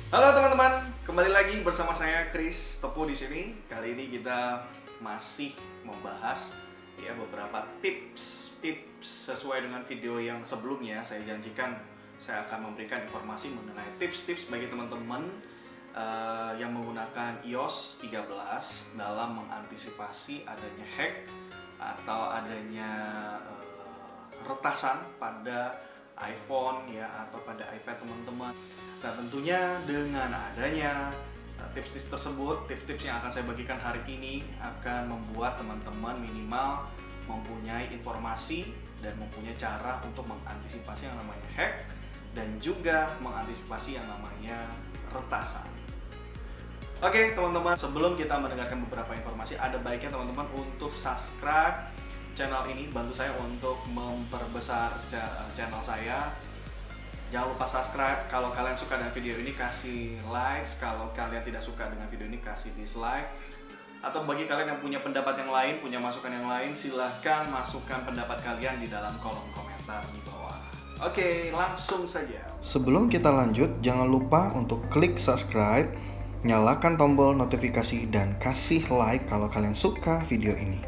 Halo teman-teman, kembali lagi bersama saya Chris Tepu di sini. Kali ini kita masih membahas beberapa tips sesuai dengan video yang sebelumnya. Saya janjikan saya akan memberikan informasi mengenai tips-tips bagi teman-teman yang menggunakan iOS 13 dalam mengantisipasi adanya hack atau adanya retasan pada iPhone atau pada iPad teman-teman. Nah, tentunya dengan adanya tips-tips tersebut, tips-tips yang akan saya bagikan hari ini akan membuat teman-teman minimal mempunyai informasi dan mempunyai cara untuk mengantisipasi yang namanya hack dan juga mengantisipasi yang namanya retasan. Oke teman-teman, sebelum kita mendengarkan beberapa informasi, ada baiknya teman-teman untuk subscribe channel ini, bantu saya untuk memperbesar channel saya. Jangan lupa subscribe. Kalau kalian suka dengan video ini, kasih like. Kalau kalian tidak suka dengan video ini, kasih dislike. Atau bagi kalian yang punya pendapat yang lain, punya masukan yang lain, silahkan masukkan pendapat kalian di dalam kolom komentar di bawah. Oke, langsung saja. Sebelum kita lanjut, jangan lupa untuk klik subscribe, nyalakan tombol notifikasi, dan kasih like kalau kalian suka video ini.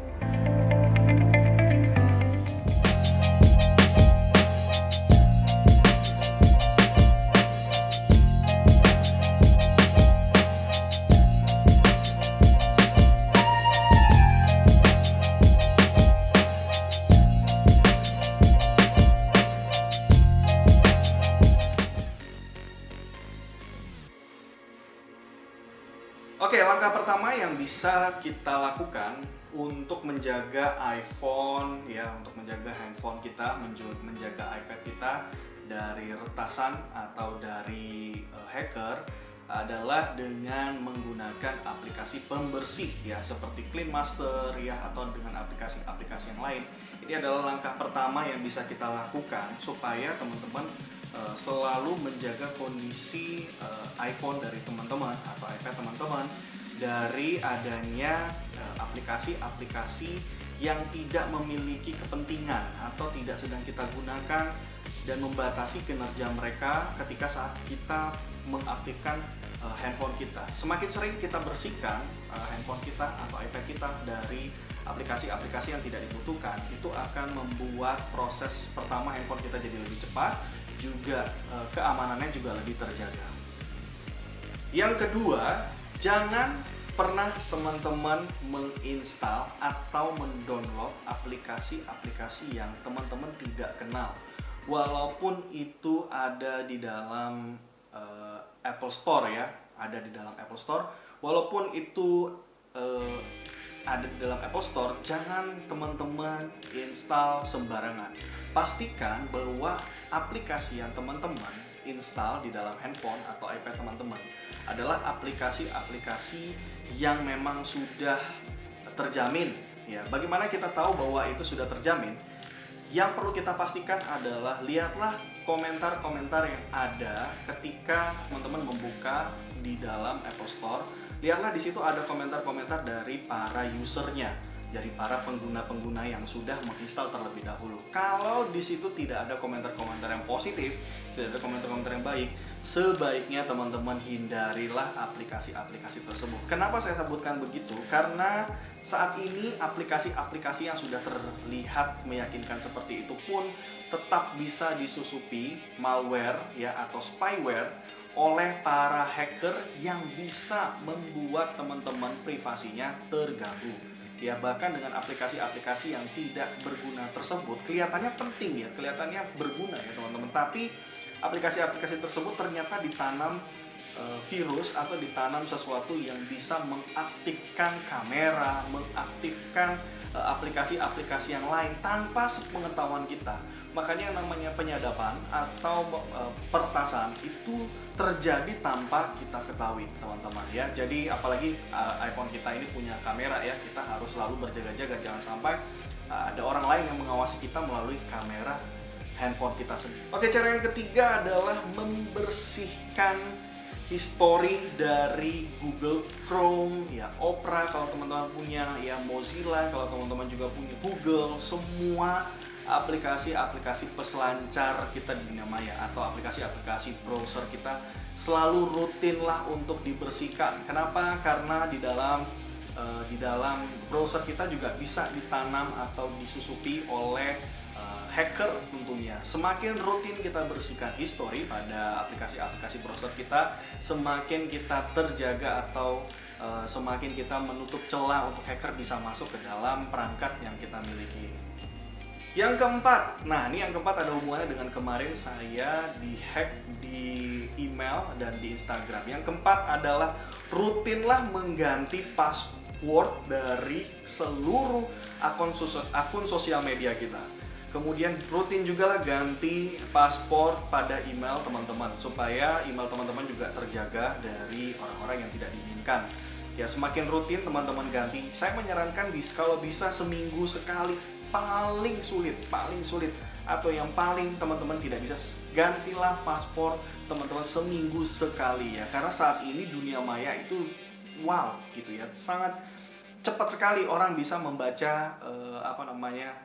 Oke, langkah pertama yang bisa kita lakukan untuk menjaga iPhone, untuk menjaga handphone kita, menjaga iPad kita dari retasan atau dari hacker adalah dengan menggunakan aplikasi pembersih seperti Clean Master atau dengan aplikasi-aplikasi yang lain. Ini adalah langkah pertama yang bisa kita lakukan supaya teman-teman selalu menjaga kondisi iPhone dari teman-teman atau iPad teman-teman dari adanya aplikasi-aplikasi yang tidak memiliki kepentingan atau tidak sedang kita gunakan dan membatasi kinerja mereka ketika saat kita mengaktifkan handphone kita. Semakin sering kita bersihkan handphone kita atau iPad kita dari aplikasi-aplikasi yang tidak dibutuhkan, itu akan membuat proses pertama handphone kita jadi lebih cepat, juga keamanannya juga lebih terjaga. Yang kedua, jangan pernah teman-teman menginstal atau mendownload aplikasi-aplikasi yang teman-teman tidak kenal, walaupun itu ada di dalam Apple Store ada di dalam Apple Store. Walaupun itu ada di dalam Apple Store, jangan teman-teman install sembarangan. Pastikan bahwa aplikasi yang teman-teman install di dalam handphone atau iPad teman-teman adalah aplikasi-aplikasi yang memang sudah terjamin. Bagaimana kita tahu bahwa itu sudah terjamin? Yang perlu kita pastikan adalah lihatlah komentar-komentar yang ada ketika teman-teman membuka di dalam Apple Store. Lihatlah di situ ada komentar-komentar dari para usernya, dari para pengguna-pengguna yang sudah menginstal terlebih dahulu. Kalau di situ tidak ada komentar-komentar yang positif, tidak ada komentar-komentar yang baik, sebaiknya teman-teman hindarilah aplikasi-aplikasi tersebut. Kenapa saya sebutkan begitu? Karena saat ini aplikasi-aplikasi yang sudah terlihat meyakinkan seperti itu pun tetap bisa disusupi malware atau spyware oleh para hacker yang bisa membuat teman-teman privasinya terganggu. Bahkan dengan aplikasi-aplikasi yang tidak berguna tersebut kelihatannya penting kelihatannya berguna teman-teman, tapi aplikasi-aplikasi tersebut ternyata ditanam virus atau ditanam sesuatu yang bisa mengaktifkan kamera, mengaktifkan aplikasi-aplikasi yang lain tanpa sepengetahuan kita. Makanya yang namanya penyadapan atau pertasan itu terjadi tanpa kita ketahui teman-teman Jadi apalagi iPhone kita ini punya kamera kita harus selalu berjaga-jaga, jangan sampai ada orang lain yang mengawasi kita melalui kamera handphone kita sendiri. Oke, cara yang ketiga adalah membersihkan history dari Google Chrome, Opera kalau teman-teman punya, Mozilla kalau teman-teman juga punya, Google, semua aplikasi-aplikasi peselancar kita di dunia maya atau aplikasi-aplikasi browser kita selalu rutinlah untuk dibersihkan. Kenapa? Karena di dalam browser kita juga bisa ditanam atau disusupi oleh hacker tentunya. Semakin rutin kita bersihkan history pada aplikasi-aplikasi browser kita, semakin kita terjaga atau semakin kita menutup celah untuk hacker bisa masuk ke dalam perangkat yang kita miliki. Yang keempat, nah ini yang keempat ada hubungannya dengan kemarin saya dihack di email dan di Instagram. Yang keempat adalah rutinlah mengganti password dari seluruh akun sosial media kita. Kemudian rutin juga lah ganti password pada email teman-teman supaya email teman-teman juga terjaga dari orang-orang yang tidak diinginkan. Ya semakin rutin teman-teman ganti. Saya menyarankan kalau bisa seminggu sekali, paling sulit atau yang paling teman-teman tidak bisa, gantilah password teman-teman seminggu sekali ya. Karena saat ini dunia maya itu wow gitu ya, sangat cepat sekali orang bisa membaca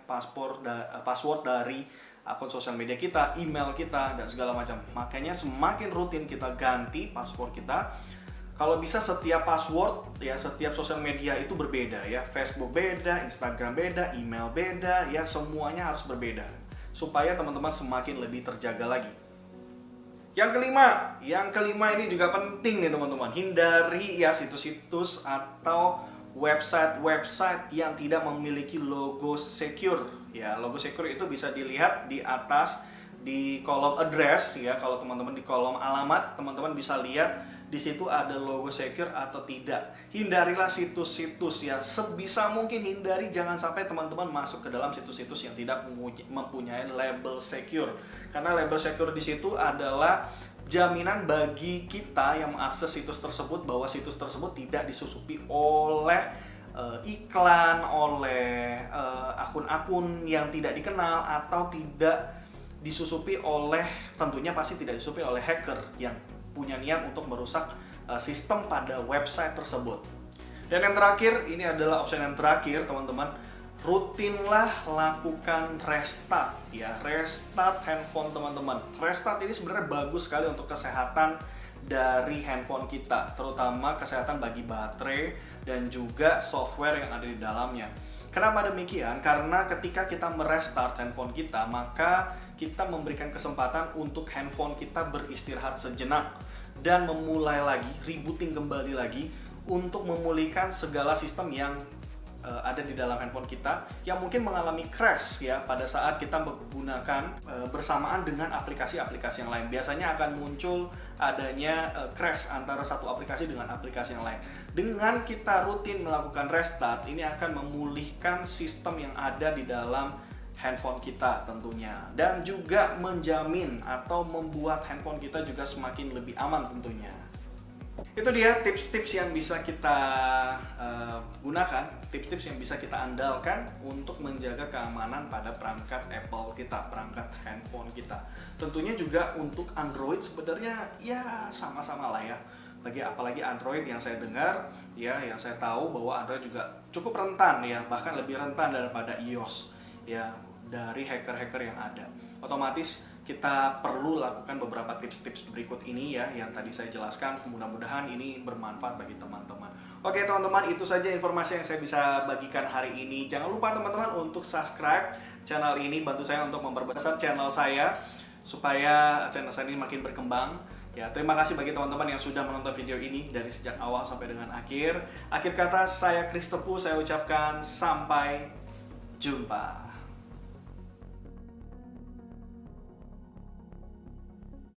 password dari akun sosial media kita, email kita dan segala macam. Makanya semakin rutin kita ganti password kita. Kalau bisa setiap password ya, setiap sosial media itu berbeda ya. Facebook beda, Instagram beda, email beda ya, semuanya harus berbeda supaya teman-teman semakin lebih terjaga lagi. Yang kelima ini juga penting nih teman-teman. Hindari ya situs-situs atau website yang tidak memiliki logo secure. Ya, logo secure itu bisa dilihat di atas di kolom address ya. Kalau teman-teman di kolom alamat, teman-teman bisa lihat di situ ada logo secure atau tidak. Hindarilah situs-situs ya, sebisa mungkin hindari, jangan sampai teman-teman masuk ke dalam situs-situs yang tidak mempunyai label secure. Karena label secure di situ adalah jaminan bagi kita yang mengakses situs tersebut bahwa situs tersebut tidak disusupi oleh iklan, oleh akun-akun yang tidak dikenal, atau tidak disusupi oleh, tentunya pasti tidak disusupi oleh hacker yang punya niat untuk merusak sistem pada website tersebut. Dan yang terakhir, ini adalah opsi yang terakhir teman-teman, rutinlah lakukan restart ya, restart handphone teman-teman. Restart ini sebenarnya bagus sekali untuk kesehatan dari handphone kita, terutama kesehatan bagi baterai dan juga software yang ada di dalamnya. Kenapa demikian? Karena ketika kita merestart handphone kita, maka kita memberikan kesempatan untuk handphone kita beristirahat sejenak dan memulai lagi, rebooting kembali lagi untuk memulihkan segala sistem yang ada di dalam handphone kita yang mungkin mengalami crash ya pada saat kita menggunakan bersamaan dengan aplikasi-aplikasi yang lain. Biasanya akan muncul adanya crash antara satu aplikasi dengan aplikasi yang lain. Dengan kita rutin melakukan restart, ini akan memulihkan sistem yang ada di dalam handphone kita tentunya, dan juga menjamin atau membuat handphone kita juga semakin lebih aman tentunya. Itu dia tips-tips yang bisa kita gunakan, tips-tips yang bisa kita andalkan untuk menjaga keamanan pada perangkat Apple kita, perangkat handphone kita. Tentunya juga untuk Android sebenarnya ya sama-sama lah ya. Apalagi Android yang saya dengar ya, yang saya tahu bahwa Android juga cukup rentan ya, bahkan lebih rentan daripada iOS ya, dari hacker-hacker yang ada. Otomatis kita perlu lakukan beberapa tips-tips berikut ini ya, yang tadi saya jelaskan. Mudah-mudahan ini bermanfaat bagi teman-teman. Oke teman-teman, itu saja informasi yang saya bisa bagikan hari ini. Jangan lupa teman-teman untuk subscribe channel ini, bantu saya untuk memperbesar channel saya supaya channel saya ini makin berkembang. Ya, terima kasih bagi teman-teman yang sudah menonton video ini dari sejak awal sampai dengan akhir. Akhir kata, saya Chris Tepu, saya ucapkan sampai jumpa.